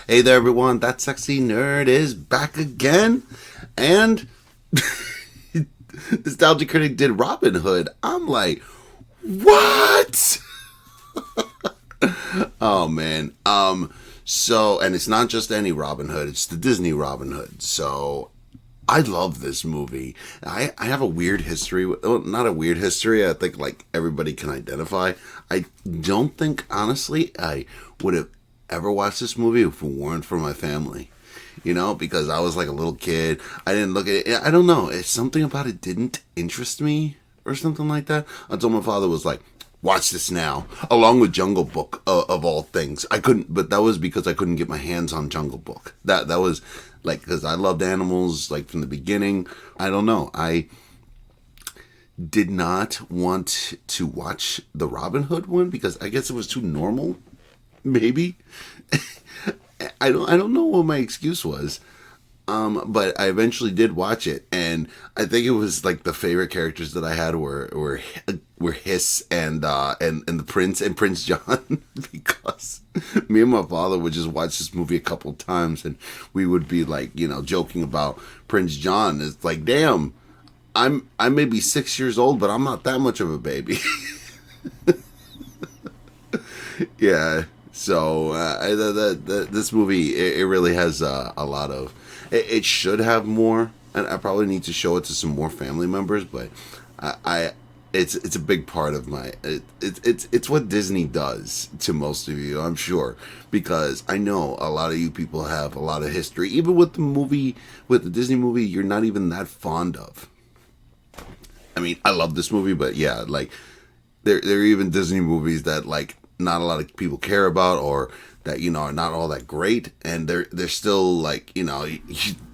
Hey there, everyone. That sexy nerd is back again. And Nostalgia Critic did Robin Hood. I'm like, what? Oh, man. So, and it's not just any Robin Hood. It's the Disney Robin Hood. So, I love this movie. I have a weird history. Well, not a weird history. I think, like, everybody can identify. I don't think, honestly, I would have ever watched this movie if it weren't for my family. You know, because I was like a little kid. I didn't look at it. I don't know. It's something about it didn't interest me or something like that. Until my father was like, watch this now. Along with Jungle Book, of all things. I couldn't, but that was because I couldn't get my hands on Jungle Book. That was like, because I loved animals, like from the beginning. I don't know. I did not want to watch the Robin Hood one because I guess it was too normal. Maybe. I don't know what my excuse was. But I eventually did watch it, and I think it was like the favorite characters that I had were Hiss and the Prince and Prince John, because me and my father would just watch this movie a couple times, and we would be like, you know, joking about Prince John. It's like, damn, I may be 6 years old, but I'm not that much of a baby. Yeah. So this movie, it really has a lot of. It should have more, and I probably need to show it to some more family members. But it's a big part of my. It's what Disney does to most of you, I'm sure, because I know a lot of you people have a lot of history, even with the Disney movie, you're not even that fond of. I mean, I love this movie, but yeah, like there are even Disney movies that like not a lot of people care about, or that, you know, are not all that great, and they're still like, you know,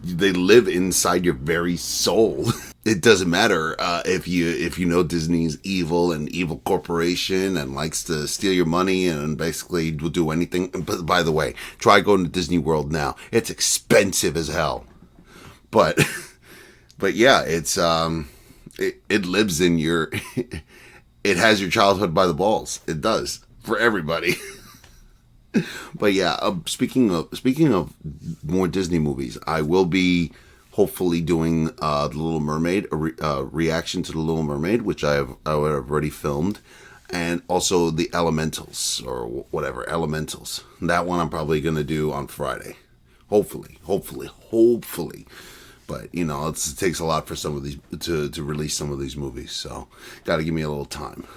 they live inside your very soul. It doesn't matter if you know Disney's evil and evil corporation and likes to steal your money and basically will do anything. But by the way, try going to Disney World now. It's expensive as hell. But yeah, it's it lives in your it has your childhood by the balls. It does, for everybody. But yeah, speaking of more Disney movies, I will be hopefully doing The Little Mermaid, a reaction to The Little Mermaid, which I have already filmed, and also The Elementals, or whatever, Elementals. That one I'm probably going to do on Friday. Hopefully. But, you know, it takes a lot for some of these to release some of these movies, so got to give me a little time.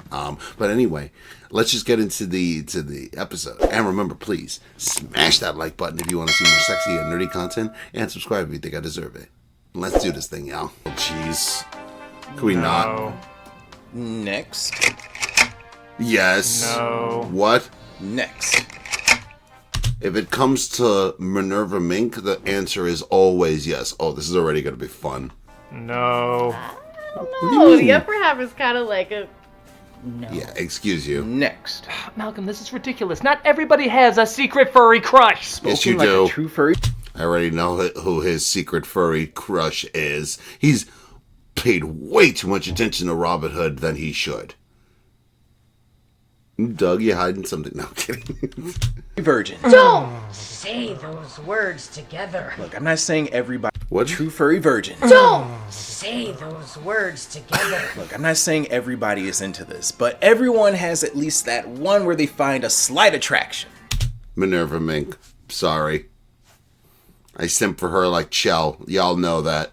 But anyway, let's just get into the episode. And remember, please smash that like button if you want to see more sexy and nerdy content, and subscribe if you think I deserve it. Let's do this thing, y'all. Oh, jeez. Can we not? Next. Yes. No. What? Next. If it comes to Minerva Mink, the answer is always yes. Oh, this is already going to be fun. No. No, the upper half is kind of like a... No. Yeah, excuse you. Next. Malcolm, this is ridiculous. Not everybody has a secret furry crush. Yes, you Like do. a true furry. I already know who his secret furry crush is. He's paid way too much attention to Robin Hood than he should. Doug, you hiding something? No, I'm kidding. Virgin. Don't say those words together. Look, I'm not saying everybody. What? True furry virgin. Don't say those words together. Look, I'm not saying everybody is into this, but everyone has at least that one where they find a slight attraction. Minerva Mink. Sorry. I simp for her like Chell. Y'all know that.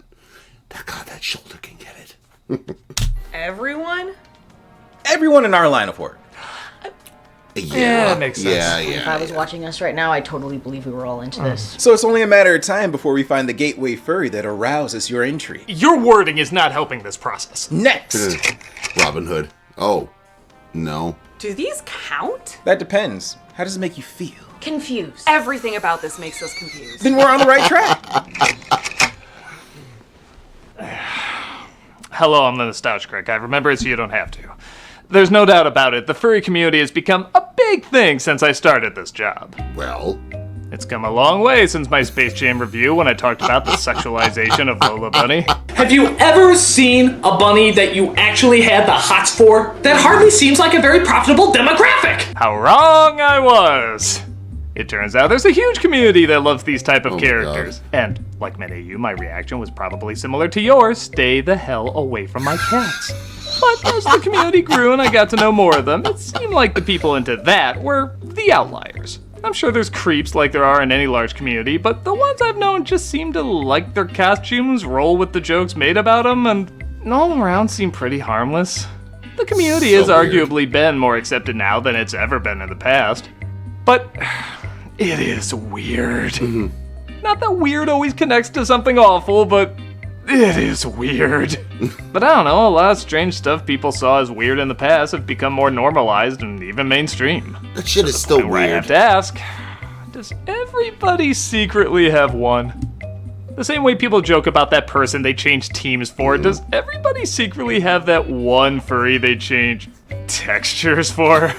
God, that shoulder can get it. Everyone? Everyone in our line of work. Yeah, that makes sense. Yeah. If I was watching us right now, I totally believe we were all into this. So it's only a matter of time before we find the gateway furry that arouses your intrigue. Your wording is not helping this process. Next. Robin Hood. Oh. No. Do these count? That depends. How does it make you feel? Confused. Everything about this makes us confused. Then we're on the right track. Hello, I'm the Nostalgia Critic. I remember it so you don't have to. There's no doubt about it, the furry community has become a big thing since I started this job. Well. It's come a long way since my Space Jam review when I talked about the sexualization of Lola Bunny. Have you ever seen a bunny that you actually had the hots for? That hardly seems like a very profitable demographic. How wrong I was. It turns out there's a huge community that loves these type of Oh my characters. And like many of you, my reaction was probably similar to yours. Stay the hell away from my cats. But as the community grew and I got to know more of them, it seemed like the people into that were the outliers. I'm sure there's creeps like there are in any large community, but the ones I've known just seem to like their costumes, roll with the jokes made about them, and all around seem pretty harmless. The community has arguably been more accepted now than it's ever been in the past. But it is weird. Not that weird always connects to something awful, but it is weird. But I don't know, a lot of strange stuff people saw as weird in the past have become more normalized and even mainstream. That shit is still Where I have weird. to ask, does everybody secretly have one? The same way people joke about that person they change teams for, does everybody secretly have that one furry they change textures for?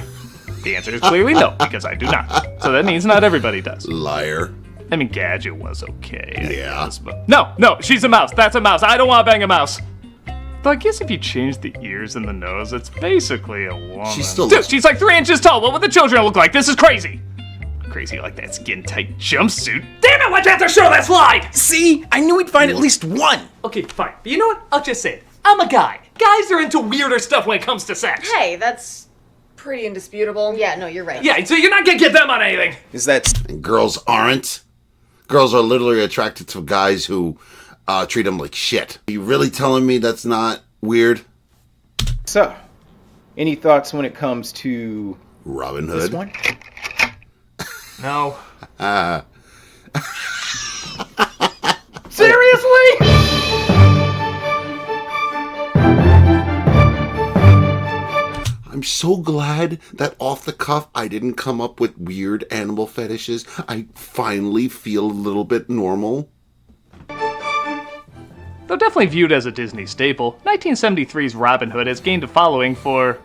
The answer is clearly no, because I do not. So that means not everybody does. Liar. I mean, Gadget was okay. I Yeah. guess, but no, she's a mouse. That's a mouse. I don't want to bang a mouse. Though I guess if you change the ears and the nose, it's basically a woman. She still Dude, looks- she's like 3 inches tall. What would the children look like? This is crazy. Crazy like that skin-tight jumpsuit. Damn it, why'd you have to show that slide? See, I knew we'd find at least one. Okay, fine. But you know what? I'll just say it. I'm a guy. Guys are into weirder stuff when it comes to sex. Hey, that's pretty indisputable. Yeah, no, you're right. Yeah, so you're not gonna get them on anything. Is that And girls aren't. Girls are literally attracted to guys who treat them like shit. Are you really telling me that's not weird? so? Any thoughts when it comes to Robin this Hood. one? No. Seriously? I'm so glad that off the cuff I didn't come up with weird animal fetishes. I finally feel a little bit normal. Though definitely viewed as a Disney staple, 1973's Robin Hood has gained a following for,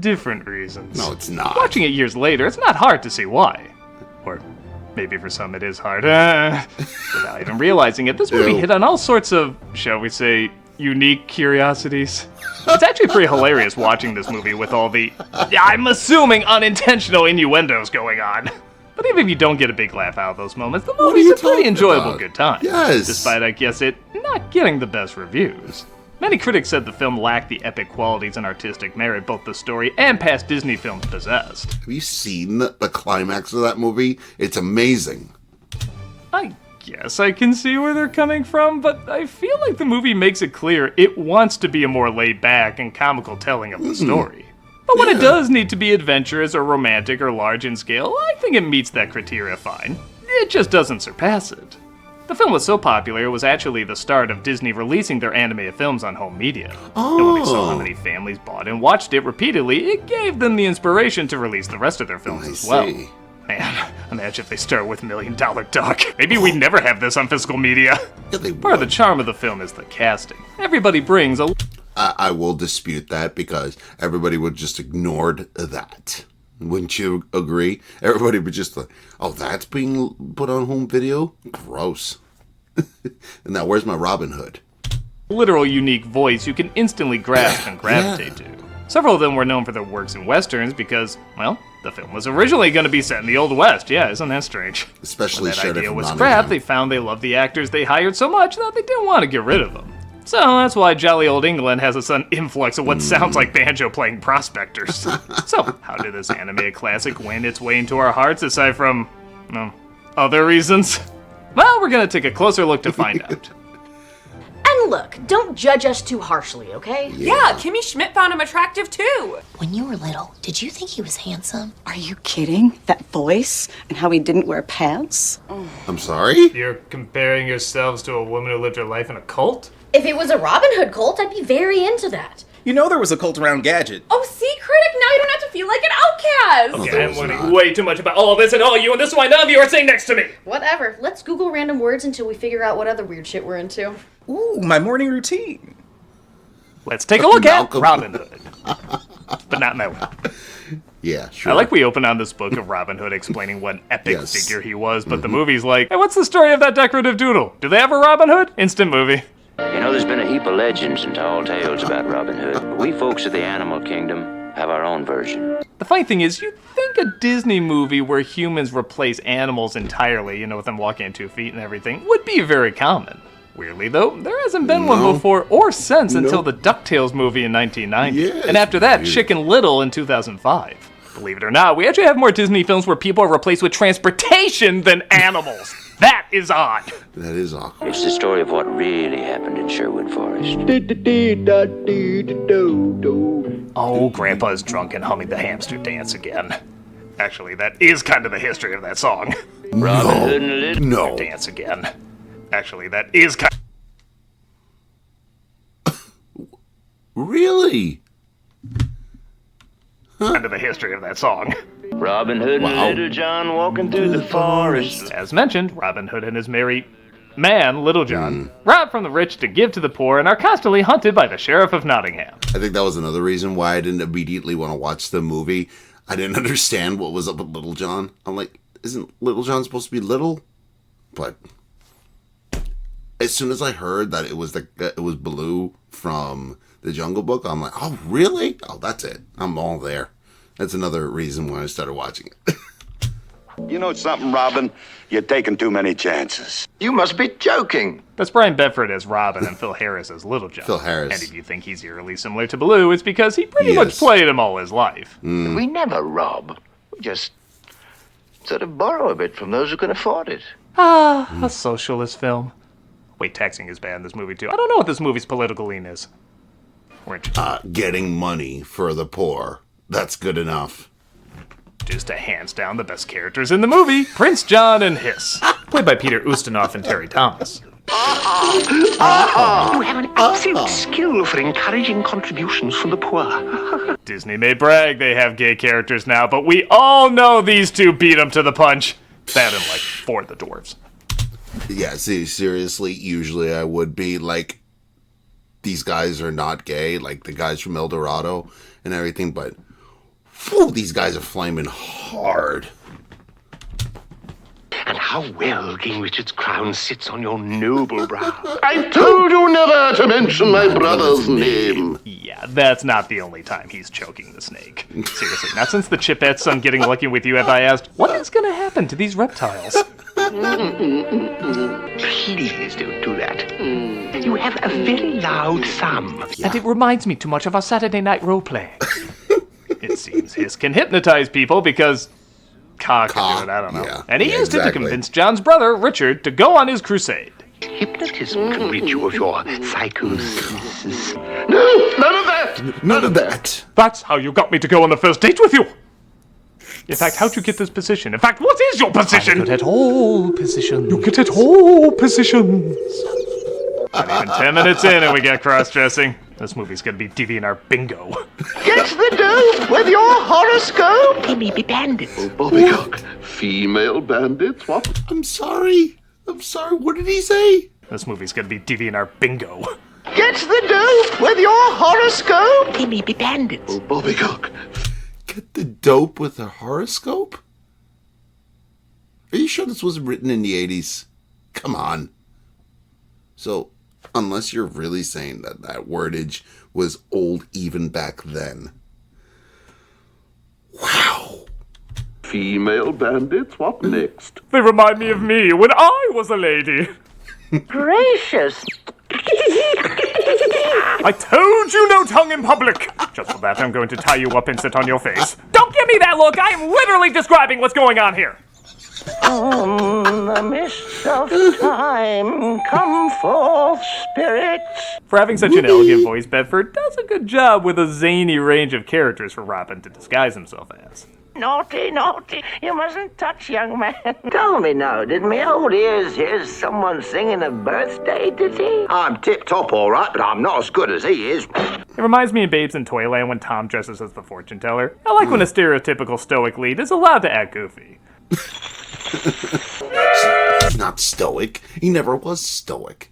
different reasons. No, it's not. Watching it years later, it's not hard to see why. Or maybe for some it is hard. Without even realizing it, this movie Ew. hit on all sorts of, shall we say, unique curiosities. It's actually pretty hilarious watching this movie with all the, I'm assuming, unintentional innuendos going on. But even if you don't get a big laugh out of those moments, the are movie's you a pretty talking enjoyable about? good time. Yes. Despite, I guess, it not getting the best reviews. Many critics said the film lacked the epic qualities and artistic merit both the story and past Disney films possessed. Have you seen the climax of that movie? It's amazing. I guess I can see where they're coming from, but I feel like the movie makes it clear it wants to be a more laid-back and comical telling of the story. But when it does need to be adventurous or romantic or large in scale, I think it meets that criteria fine. It just doesn't surpass it. The film was so popular it was actually the start of Disney releasing their animated films on home media. And when they saw how many families bought and watched it repeatedly, it gave them the inspiration to release the rest of their films I as well. see. Man, imagine if they start with $1 Million Duck. Maybe we'd never have this on physical media. Yeah, they Part of the would. charm of the film is the casting. Everybody brings a I will dispute that because everybody would just ignored that. Wouldn't you agree? Everybody would just like, oh, that's being put on home video? Gross. And now where's my Robin Hood? literal unique voice you can instantly grasp and gravitate to. Several of them were known for their works in westerns because, well, the film was originally going to be set in the Old West. Yeah, isn't that strange? Especially When that Sheriff idea of was Nottingham. scrapped, they found they loved the actors they hired so much that they didn't want to get rid of them. So that's why jolly old England has a sudden influx of what sounds like banjo-playing prospectors. So, how did this animated classic win its way into our hearts aside from, other reasons? Well, we're gonna take a closer look to find out. And look, don't judge us too harshly, okay? Yeah, Kimmy Schmidt found him attractive too. When you were little, did you think he was handsome? Are you kidding? That voice and how he didn't wear pants? I'm sorry? You're comparing yourselves to a woman who lived her life in a cult? If it was a Robin Hood cult, I'd be very into that. You know there was a cult around Gadget. Oh, see, Critic, now you don't have to feel like an outcast. Okay, there I'm was learning not. way too much about all this and all you, and this is why none of you are sitting next to me! Whatever. Let's Google random words until we figure out what other weird shit we're into. Ooh, my morning routine. Let's take a look at Malcolm. Robin Hood. But not in that way. Yeah, sure. I like we open on this book of Robin Hood explaining what an epic Yes. figure he was, but the movie's like, hey, what's the story of that decorative doodle? Do they have a Robin Hood? Instant movie. You know, there's been a heap of legends and tall tales about Robin Hood, but we folks of the animal kingdom, have our own version. The funny thing is, you'd think a Disney movie where humans replace animals entirely, with them walking on 2 feet and everything, would be very common. Weirdly, though, there hasn't been one before or since until the DuckTales movie in 1990. Yeah, and after that, weird. Chicken Little in 2005. Believe it or not, we actually have more Disney films where people are replaced with transportation than animals. That is odd. That is awkward. It's the story of what really happened in Sherwood Forest. Oh, Grandpa's drunk and humming the hamster dance again. Actually, that is kind of the history of that song. Robin Hood and Little No. Dance again. Actually, that is kind Really? of the history of that song. Robin Hood and Little John walking through the forest. As mentioned, Robin Hood and his merry man, Little John, rob from the rich to give to the poor and are constantly hunted by the Sheriff of Nottingham. I think that was another reason why I didn't immediately want to watch the movie. I didn't understand what was up with Little John. I'm like, isn't Little John supposed to be little? But as soon as I heard that it was Baloo from the Jungle Book, I'm like, oh really? Oh, that's it. I'm all there. That's another reason why I started watching it. You know something, Robin? You're taking too many chances. You must be joking. That's Brian Bedford as Robin and Phil Harris as Little John. Phil Harris. And if you think he's eerily similar to Baloo, it's because he pretty much played him all his life. We never rob. We just sort of borrow a bit from those who can afford it. A socialist film. Wait, taxing is bad in this movie too. I don't know what this movie's political lean is. We're Getting money for the poor. That's good enough. just to hands down the best characters in the movie, Prince John and Hiss, played by Peter Ustinov and Terry Thomas. You have an absolute skill for encouraging contributions from the poor. Disney may brag they have gay characters now, but we all know these two beat them to the punch. That and like For the Dwarves. Yeah, see, seriously, usually I would be like, these guys are not gay, like the guys from El Dorado and everything, but whew, these guys are flaming hard. And how well King Richard's crown sits on your noble brow. I told you never to mention my brother's name. Yeah, that's not the only time he's choking the snake. Seriously, not since the Chipettes son Getting Lucky with You have I asked, what is going to happen to these reptiles? Please don't do that. You have a very loud thumb. And it reminds me too much of our Saturday night roleplay. It seems Hiss can hypnotize people because Ka can do it, I don't know. Yeah. And he Yeah, used it to exactly. convince John's brother, Richard, to go on his crusade. Hypnotism can rid you of your psychosis. No, none of that. None of that. That's how you got me to go on the first date with you. In fact, how'd you get this position? In fact, what is your position? I'm good at all positions. You get at all positions. Not even 10 minutes in and we get cross-dressing. This movie's gonna be deviant our bingo. Get the dope with your horoscope. They may be bandits. Oh, Bobbycock. Female bandits? What? I'm sorry. What did he say? This movie's gonna be deviant our bingo. Get the dope with your horoscope. They may be bandits. Oh, Bobbycock. Get the dope with a horoscope? Are you sure this was written in the 80s? Come on. So, unless you're really saying that that wordage was old even back then. Wow. Female bandits? What next? They remind me of me when I was a lady. Gracious. I told you no tongue in public. Just for that, I'm going to tie you up and sit on your face. Don't give me that look. I am literally describing what's going on here. The mists of time, come forth, spirits. For having such an elegant voice, Bedford does a good job with a zany range of characters for Robin to disguise himself as. Naughty, naughty, you mustn't touch, young man. Tell me now, did my old ears hear someone singing a birthday ditty? I'm tip-top all right, but I'm not as good as he is. It reminds me of Babes in Toyland when Tom dresses as the fortune teller. I like when a stereotypical stoic lead is allowed to act goofy. He's not stoic. He never was stoic.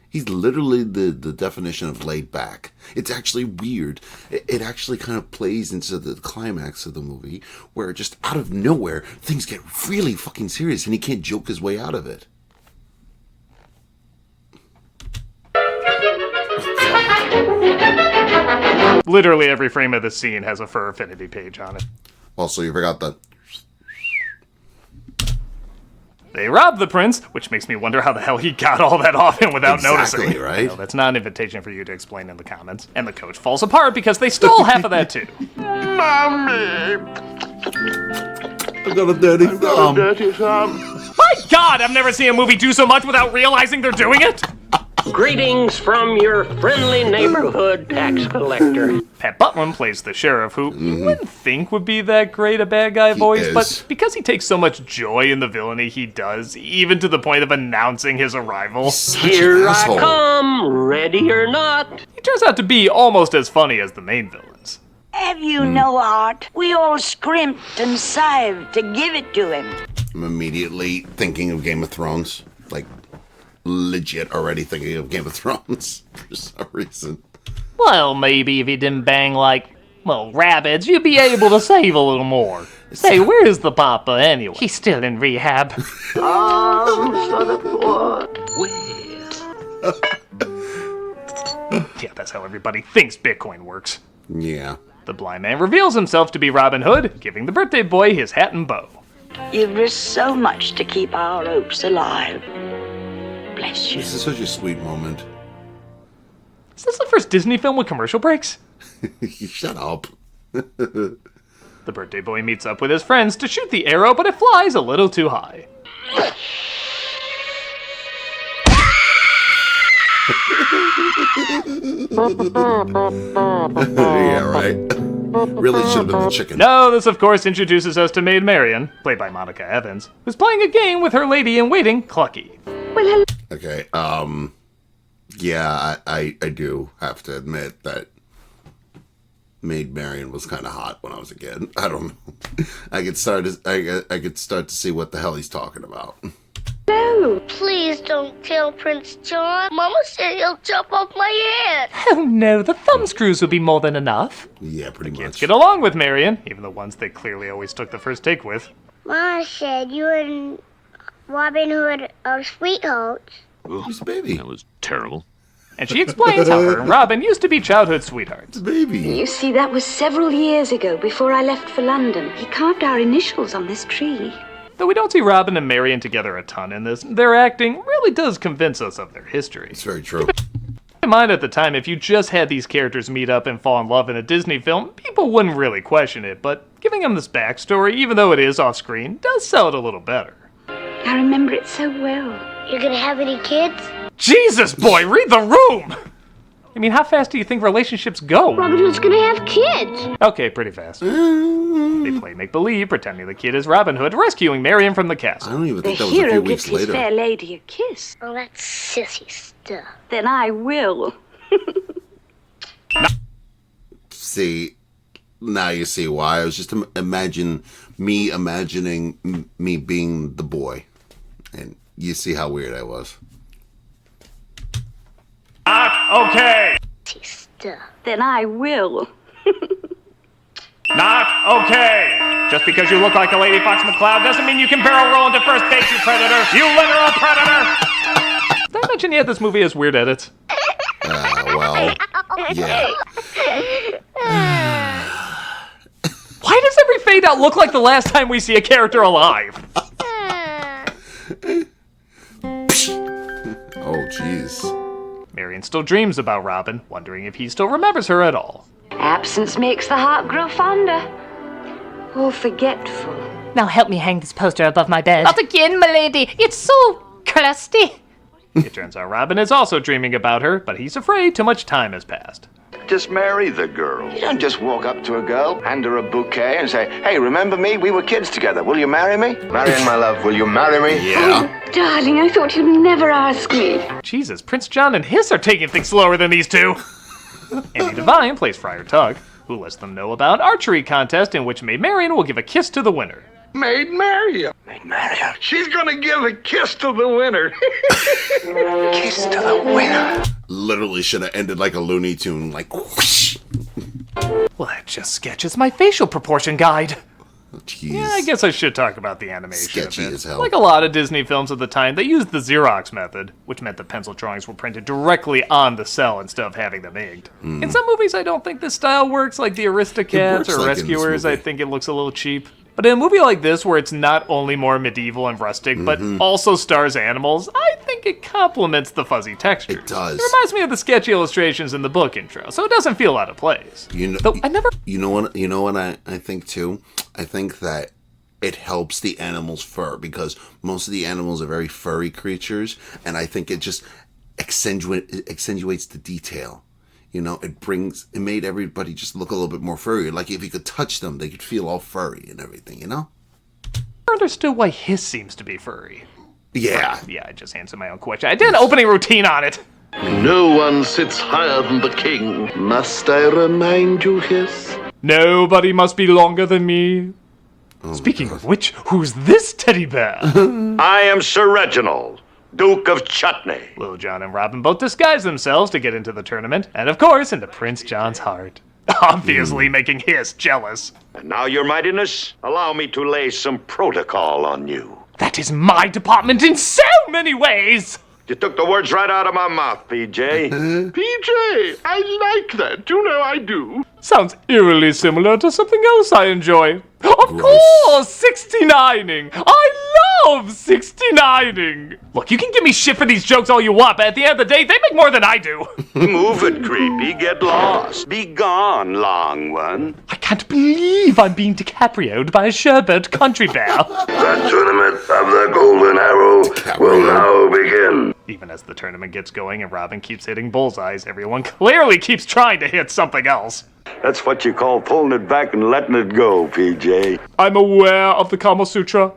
He's literally the definition of laid back. It's actually weird. It actually kind of plays into the climax of the movie where just out of nowhere, things get really fucking serious and he can't joke his way out of it. Literally every frame of this scene has a fur affinity page on it. Also, you forgot the... They rob the prince, which makes me wonder how the hell he got all that off him without Exactly, noticing. right? No, that's not an invitation for you to explain in the comments. And the coach falls apart because they stole half of that too. Mommy! I got a dirty thumb. My God, I've never seen a movie do so much without realizing they're doing it. Greetings from your friendly neighborhood tax collector. Pat Buttram plays the sheriff, who you wouldn't think would be that great a bad guy voice, but because he takes so much joy in the villainy he does, even to the point of announcing his arrival. Here I come, ready or not. He turns out to be almost as funny as the main villains. Have you no heart? We all scrimped and sived to give it to him. I'm immediately thinking of Game of Thrones. Like, legit already thinking of Game of Thrones for some reason. Well, maybe if he didn't bang like, well, rabbits, you'd be able to save a little more. Say, where is the papa anyway? He's still in rehab. For the poor. Yeah, that's how everybody thinks Bitcoin works. Yeah. The blind man reveals himself to be Robin Hood, giving the birthday boy his hat and bow. You've risked so much to keep our hopes alive. Bless you. This is such a sweet moment. Is this the first Disney film with commercial breaks? Shut up. The birthday boy meets up with his friends to shoot the arrow, but it flies a little too high. Yeah, right. Really should have been the chicken. No, this of course introduces us to Maid Marian, played by Monica Evans, who's playing a game with her lady-in-waiting, Clucky. Okay, yeah, I do have to admit that Maid Marian was kind of hot when I was a kid. I don't know. I could start to see what the hell he's talking about. No, please don't kill Prince John. Mama said he'll chop off my head. Oh no, the thumb screws would be more than enough. Yeah, pretty much. Get along with Marian, even the ones they clearly always took the first take with. Mama said you and Robin Hood are sweethearts. He's a baby. That was terrible. And she explains how her and Robin used to be childhood sweethearts. Baby. You see, that was several years ago, before I left for London. He carved our initials on this tree. Though we don't see Robin and Marian together a ton in this, their acting really does convince us of their history. It's very true. Keep in mind at the time, if you just had these characters meet up and fall in love in a Disney film, people wouldn't really question it, but giving them this backstory, even though it is off-screen, does sell it a little better. I remember it so well. You're gonna have any kids? Jesus, boy, read the room! I mean, how fast do you think relationships go? Robin Hood's gonna have kids. Okay, pretty fast. They play make-believe, pretending the kid is Robin Hood, rescuing Marian from the castle. I don't even think The that was a few hero weeks gives his later. fair lady a kiss. Oh, that's sissy stuff. Then I will. See, now you see why. I was just imagining me being the boy. And you see how weird I was. Not okay! Stuff. Then I will. Not okay! Just because you look like a Lady Fox McCloud doesn't mean you can barrel roll into first base, you predator! You literal predator! Did I mention yet this movie has weird edits? Well, yeah. Why does every fade out look like the last time we see a character alive? Oh, jeez. Marian still dreams about Robin, wondering if he still remembers her at all. Absence makes the heart grow fonder. Or forgetful. Now help me hang this poster above my bed. Not again, milady. It's so crusty. It turns out Robin is also dreaming about her, but he's afraid too much time has passed. Just marry the girl. You don't just walk up to a girl, hand her a bouquet, and say, "Hey, remember me? We were kids together. Will you marry me?" Marian, my love, will you marry me? Yeah. Darling, I thought you'd never ask me. Jesus, Prince John and Hiss are taking things slower than these two. Andy Devine plays Friar Tug, who lets them know about an archery contest in which Maid Marian will give a kiss to the winner. Maid Marian. Maid Marian. She's gonna give a kiss to the winner. Kiss to the winner. Literally should have ended like a Looney Tune, like whoosh. Well, that just sketches my facial proportion guide. Jeez. Yeah, I guess I should talk about the animation. Sketchy as hell. Like a lot of Disney films of the time, they used the Xerox method, which meant the pencil drawings were printed directly on the cell instead of having them inked. In some movies, I don't think this style works, like the Aristocats or Rescuers. I think it looks a little cheap. But in a movie like this, where it's not only more medieval and rustic, but also stars animals, I think it complements the fuzzy texture. It does. It reminds me of the sketchy illustrations in the book intro, so it doesn't feel out of place. You know what I think too? I think that it helps the animal's fur, because most of the animals are very furry creatures, and I think it just accentuates the detail. You know, it made everybody just look a little bit more furry. Like if you could touch them, they could feel all furry and everything, you know? I understood why his seems to be furry. Yeah. Yeah, I just answered my own question. I did an opening routine on it. No one sits higher than the king. Must I remind you, Hiss? Nobody must be longer than me. Speaking of which, who's this teddy bear? I am Sir Reginald, Duke of Chutney. Little John and Robin both disguise themselves to get into the tournament, and of course, into Prince John's heart. Obviously making Hiss jealous. And now, Your Mightiness, allow me to lay some protocol on you. That is my department in so many ways! You took the words right out of my mouth, PJ. PJ, I like that. You know I do. Sounds eerily similar to something else I enjoy. Of course, 69ing! I love 69ing! Look, you can give me shit for these jokes all you want, but at the end of the day, they make more than I do. Move it, creepy. Get lost. Be gone, long one. I can't believe I'm being DiCaprio'd by a sherbet country bear. The tournament of the Golden Arrow will now begin. Even as the tournament gets going and Robin keeps hitting bullseyes, everyone clearly keeps trying to hit something else. That's what you call pulling it back and letting it go, PJ. I'm aware of the Kama Sutra.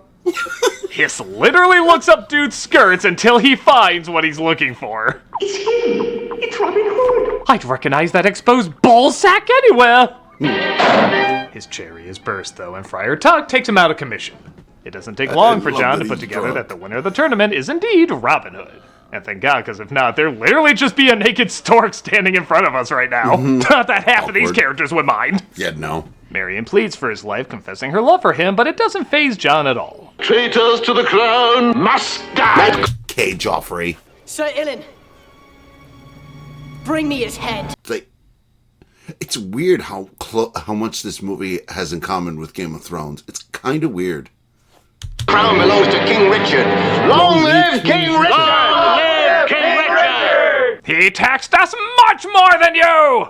Hiss literally looks up dude's skirts until he finds what he's looking for. It's him. It's Robin Hood. I'd recognize that exposed ball sack anywhere. His cherry is burst, though, and Friar Tuck takes him out of commission. It doesn't take long for John to put together that the winner of the tournament is indeed Robin Hood. And thank God, because if not, there'd literally just be a naked stork standing in front of us right now. Not that half of these characters would mind. Yeah, no. Marion pleads for his life, confessing her love for him, but it doesn't faze John at all. Traitors to the crown must die. Okay, Joffrey. Sir Ilan, bring me his head. It's weird how much this movie has in common with Game of Thrones. It's kind of weird. Crown belongs to King Richard. Long live King Richard! Long live King Richard! He taxed us much more than you!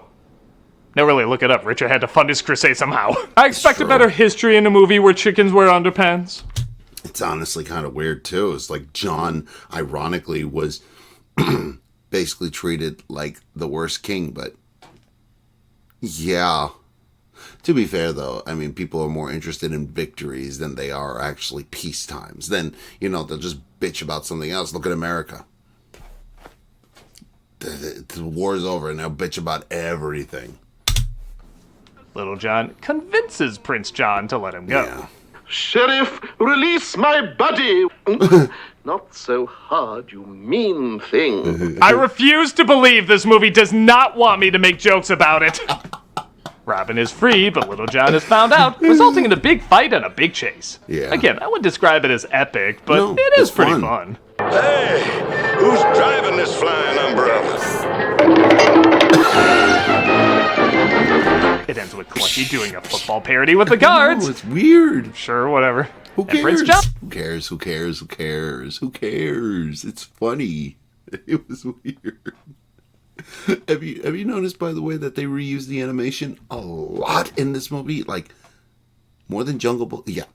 No, really, look it up. Richard had to fund his crusade somehow. I expect a better history in a movie where chickens wear underpants. It's honestly kind of weird, too. It's like John, ironically, was basically treated like the worst king, but yeah. To be fair, though, I mean, people are more interested in victories than they are actually peace times. Then, you know, they'll just bitch about something else. Look at America. The war's over, and they'll bitch about everything. Little John convinces Prince John to let him go. Yeah. Sheriff, release my buddy. Not so hard, you mean thing. I refuse to believe this movie does not want me to make jokes about it. Robin is free, but Little John is found out, resulting in a big fight and a big chase. Yeah. Again, I wouldn't describe it as epic, but it is pretty fun. Hey, who's driving this flying umbrella? It ends with Clucky doing a football parody with the guards. Oh, it's weird. Sure, whatever. Who And Prince cares? John. Who cares? Who cares? Who cares? Who cares? It's funny. It was weird. Have you noticed, by the way, that they reused the animation a lot in this movie? Like, more than Jungle Book? Yeah.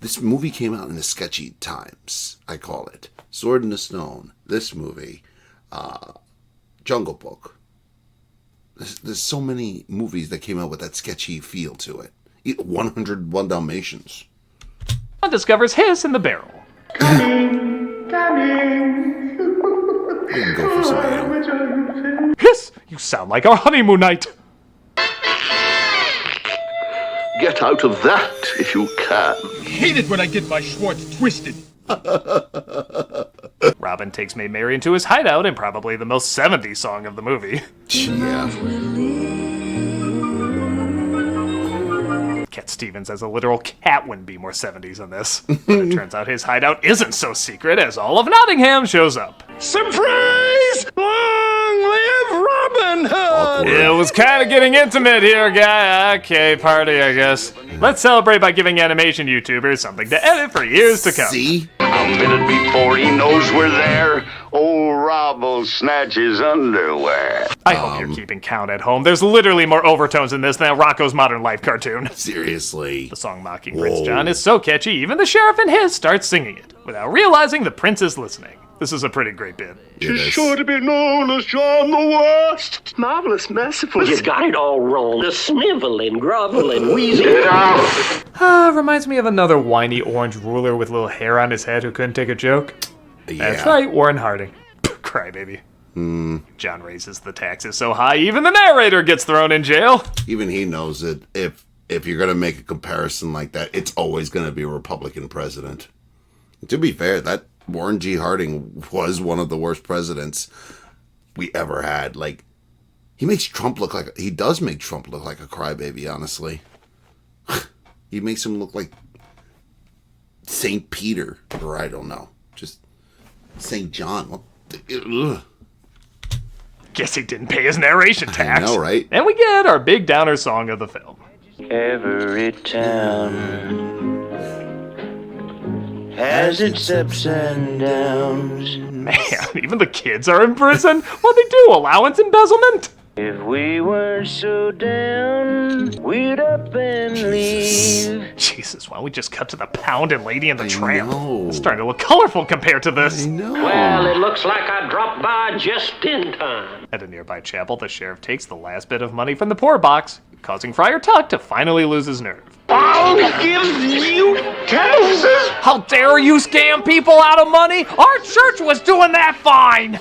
This movie came out in the sketchy times, I call it. Sword in the Stone, this movie, Jungle Book. There's so many movies that came out with that sketchy feel to it. 101 Dalmatians. John discovers Hiss in the barrel. Coming. Go for some ale. Hiss, you sound like our honeymoon night. Get out of that if you can. Hate it when I get my Schwartz twisted. Robin takes Maid Marian to his hideout in probably the most 70s song of the movie. Yeah. Gets Stevens as a literal cat wouldn't be more 70s than this. But it turns out his hideout isn't so secret as all of Nottingham shows up. Surprise! Long live Robin Hood! It was kind of getting intimate here, guy. Okay, party, I guess. Let's celebrate by giving animation YouTubers something to edit for years to come. See? A minute before he knows we're there, old Rob will snatch his underwear. I hope you're keeping count at home. There's literally more overtones in this than a Rocco's Modern Life cartoon. Seriously. The song mocking Prince John is so catchy, even the sheriff and his start singing it, without realizing the prince is listening. This is a pretty great bit. Tis sure to be known as John the Worst. Marvelous, merciful. You got it all wrong. The sniveling, groveling, wheezing. Reminds me of another whiny orange ruler with little hair on his head who couldn't take a joke. Yeah. That's right, Warren Harding. Crybaby. John raises the taxes so high, even the narrator gets thrown in jail. Even he knows it. If you're going to make a comparison like that, it's always going to be a Republican president. To be fair, that Warren G. Harding was one of the worst presidents we ever had. Like, he does make Trump look like a crybaby, honestly. He makes him look like St. Peter, or I don't know, just St. John. Ugh. Guess he didn't pay his narration tax. I know, right? And we get our big downer song of the film. Every town has its ups and downs. Man, even the kids are in prison? What'd they do? Allowance embezzlement? If we weren't so down, we'd up and leave. Jesus, why don't we just cut to the Pound and Lady and the Tramp? It's starting to look colorful compared to this. Well, it looks like I dropped by just in time. At a nearby chapel, the sheriff takes the last bit of money from the poor box, causing Friar Tuck to finally lose his nerve. I'll give you taxes! How dare you scam people out of money? Our church was doing that fine!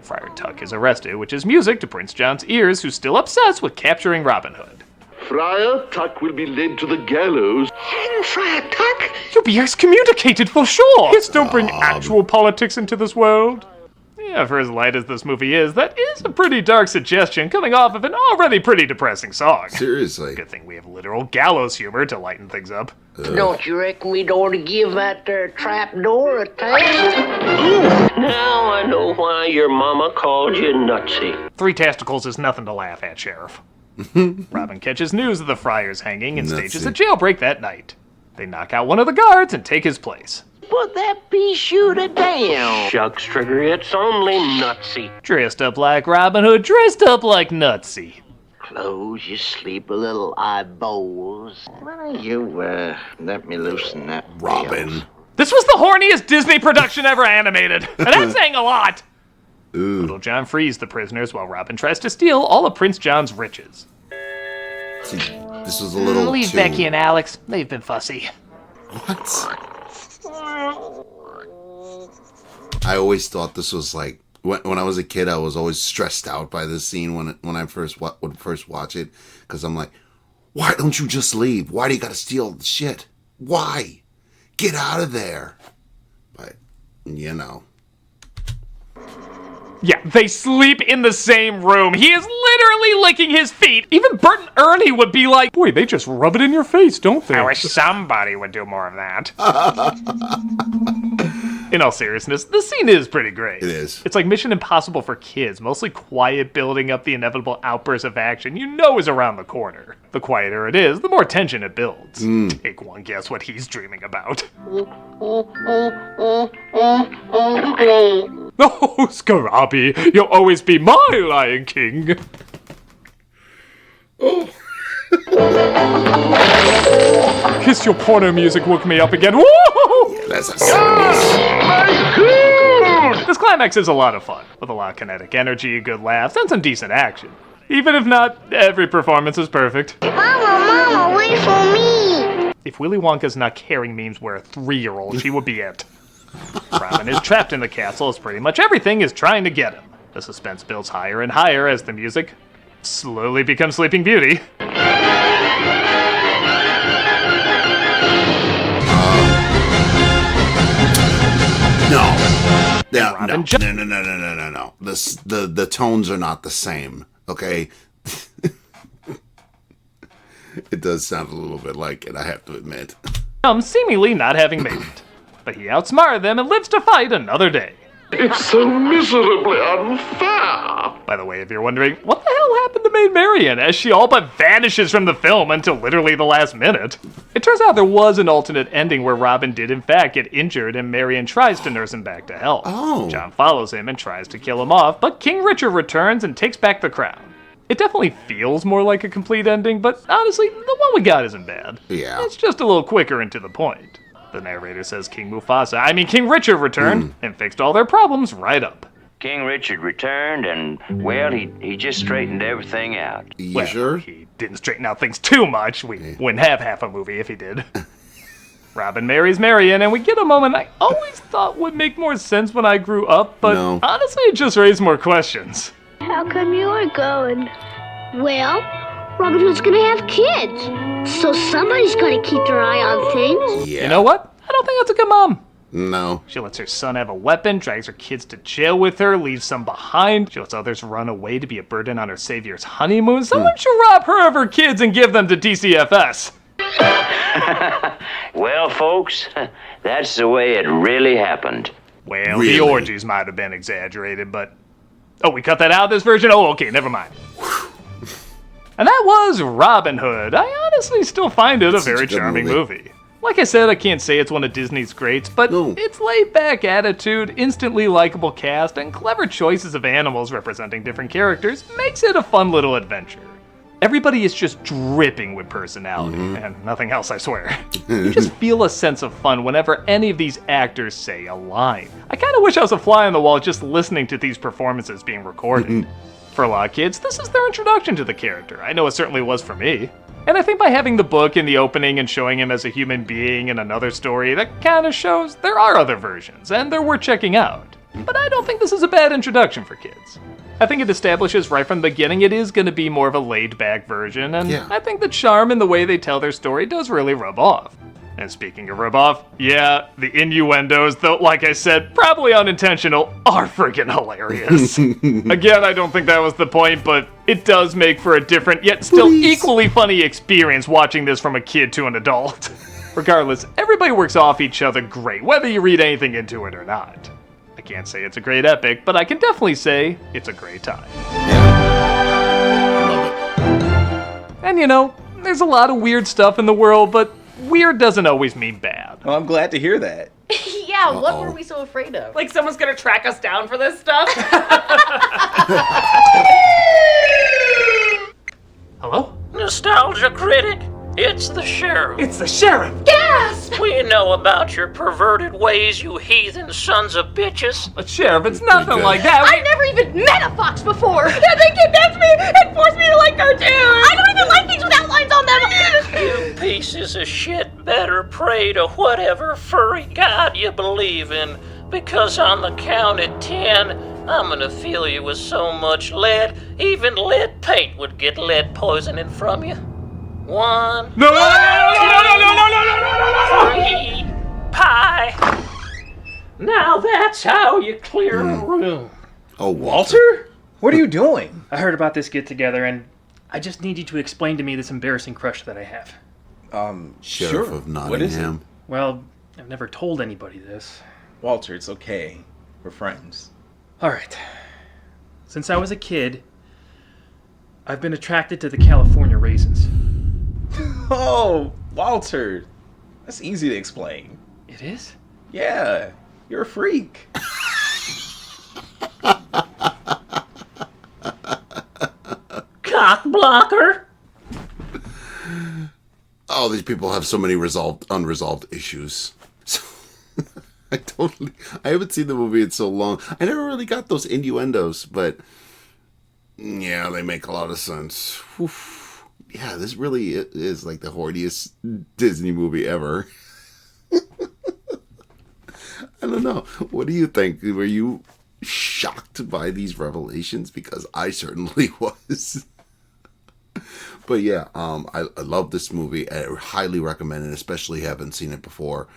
Friar Tuck is arrested, which is music to Prince John's ears, who's still obsessed with capturing Robin Hood. Friar Tuck will be led to the gallows. And Friar Tuck? You'll be excommunicated for sure! Kids don't bring actual politics into this world. Yeah, for as light as this movie is, that is a pretty dark suggestion coming off of an already pretty depressing song. Seriously. Good thing we have literal gallows humor to lighten things up. Don't you reckon we'd ought to give that there trap door a taste? Now I know why your mama called you nutsy. 3 testicles is nothing to laugh at, Sheriff. Robin catches news of the friar's hanging and stages a jailbreak that night. They knock out one of the guards and take his place. Put that pea shooter down. Shucks, Trigger, it's only nutsy. Dressed up like Robin Hood, dressed up like Nutsy. Close your sleep a little eyeballs. Why don't you, let me loosen that Robin. This was the horniest Disney production ever animated, and that's saying a lot. Little John frees the prisoners while Robin tries to steal all of Prince John's riches. See, this was a little Leave too... Becky and Alex. They've been fussy. What? I always thought this was like when I was a kid. I was always stressed out by this scene when I would first watch it, because I'm like, why don't you just leave? Why do you got to steal the shit? Why? Get out of there! But you know. Yeah, they sleep in the same room. He is literally licking his feet. Even Bert and Ernie would be like, boy, they just rub it in your face, don't they? I wish somebody would do more of that. In all seriousness, the scene is pretty great. It is. It's like Mission Impossible for kids, mostly quiet, building up the inevitable outburst of action you know is around the corner. The quieter it is, the more tension it builds. Take one guess what he's dreaming about. Oh, Scarabi, you'll always be my Lion King. Oh. Kiss your porno music woke me up again. Woo! Yeah, that's a 70s. This climax is a lot of fun, with a lot of kinetic energy, good laughs, and some decent action. Even if not every performance is perfect. Mama, wait for me! If Willy Wonka's not carrying memes where a 3-year-old, she would be it. Robin is trapped in the castle as pretty much everything is trying to get him. The suspense builds higher and higher as the music slowly becomes Sleeping Beauty. No. No. The tones are not the same, okay? It does sound a little bit like it, I have to admit. Seemingly not having made it. But he outsmarted them and lives to fight another day. It's so miserably unfair. By the way, if you're wondering, what the hell happened to Maid Marian, as she all but vanishes from the film until literally the last minute? It turns out there was an alternate ending where Robin did in fact get injured and Marian tries to nurse him back to health. John follows him and tries to kill him off, but King Richard returns and takes back the crown. It definitely feels more like a complete ending, but honestly, the one we got isn't bad. Yeah. It's just a little quicker and to the point. The narrator says King Richard returned and fixed all their problems right up. King Richard returned and, well, he just straightened everything out. You sure? He didn't straighten out things too much. We wouldn't have half a movie if he did. Robin marries Marian, and we get a moment I always thought would make more sense when I grew up, but honestly it just raised more questions. How come you're going? Well, Robin Hood's gonna have kids, so somebody's gonna keep their eye on things. Yeah. You know what? I don't think that's a good mom. No. She lets her son have a weapon, drags her kids to jail with her, leaves some behind. She lets others run away to be a burden on her savior's honeymoon. Someone should rob her of her kids and give them to DCFS. Well, folks, that's the way it really happened. Well, the orgies might have been exaggerated, but... Oh, we cut that out of this version? Oh, okay, never mind. And that was Robin Hood. I honestly still find it a very charming movie. Like I said, I can't say it's one of Disney's greats, but its laid-back attitude, instantly likable cast, and clever choices of animals representing different characters makes it a fun little adventure. Everybody is just dripping with personality, and nothing else, I swear. You just feel a sense of fun whenever any of these actors say a line. I kind of wish I was a fly on the wall just listening to these performances being recorded. For a lot of kids, this is their introduction to the character. I know it certainly was for me. And I think by having the book in the opening and showing him as a human being in another story, that kind of shows there are other versions, and they're worth checking out. But I don't think this is a bad introduction for kids. I think it establishes right from the beginning it is going to be more of a laid-back version, and I think the charm and the way they tell their story does really rub off. And speaking of rub off, yeah, the innuendos, though like I said, probably unintentional, are freaking hilarious. Again, I don't think that was the point, but it does make for a different, yet still equally funny experience watching this from a kid to an adult. Regardless, everybody works off each other great, whether you read anything into it or not. I can't say it's a great epic, but I can definitely say it's a great time. And you know, there's a lot of weird stuff in the world, but weird doesn't always mean bad. Well, I'm glad to hear that. Yeah, what were we so afraid of? Like someone's gonna track us down for this stuff? Hello? Nostalgia Critic, it's the sheriff. It's the sheriff! Gasp! We know about your perverted ways, you heathen sons of bitches. But Sheriff, it's nothing like that. I've never even met a fox before! Yeah, they kidnapped me and forced me to like cartoons! I don't even like things with outlines on them! You pieces of shit better pray to whatever furry god you believe in, because on the count of 10, I'm gonna fill you with so much lead, even lead paint would get lead poisoning from you. 1, No! 3, pie. Now that's how you clear a room. Oh, Walter? What are you doing? I heard about this get-together, and I just need you to explain to me this embarrassing crush that I have. Sheriff of Nottingham. What is it? Well, I've never told anybody this. Walter, it's okay. We're friends. All right. Since I was a kid, I've been attracted to the California raisins. Oh, Walter. That's easy to explain. It is? Yeah, you're a freak. Cock blocker. Oh, these people have so many unresolved issues. I haven't seen the movie in so long. I never really got those innuendos, but yeah, they make a lot of sense. Oof. Yeah, this really is like the horniest Disney movie ever. I don't know. What do you think? Were you shocked by these revelations? Because I certainly was. But yeah, I love this movie. I highly recommend it, especially if you haven't seen it before.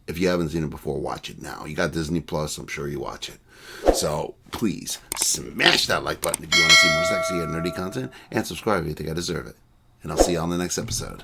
If you haven't seen it before, watch it now. You got Disney Plus, I'm sure you watch it. So please smash that like button if you want to see more sexy and nerdy content, and subscribe if you think I deserve it. and I'll see you on the next episode.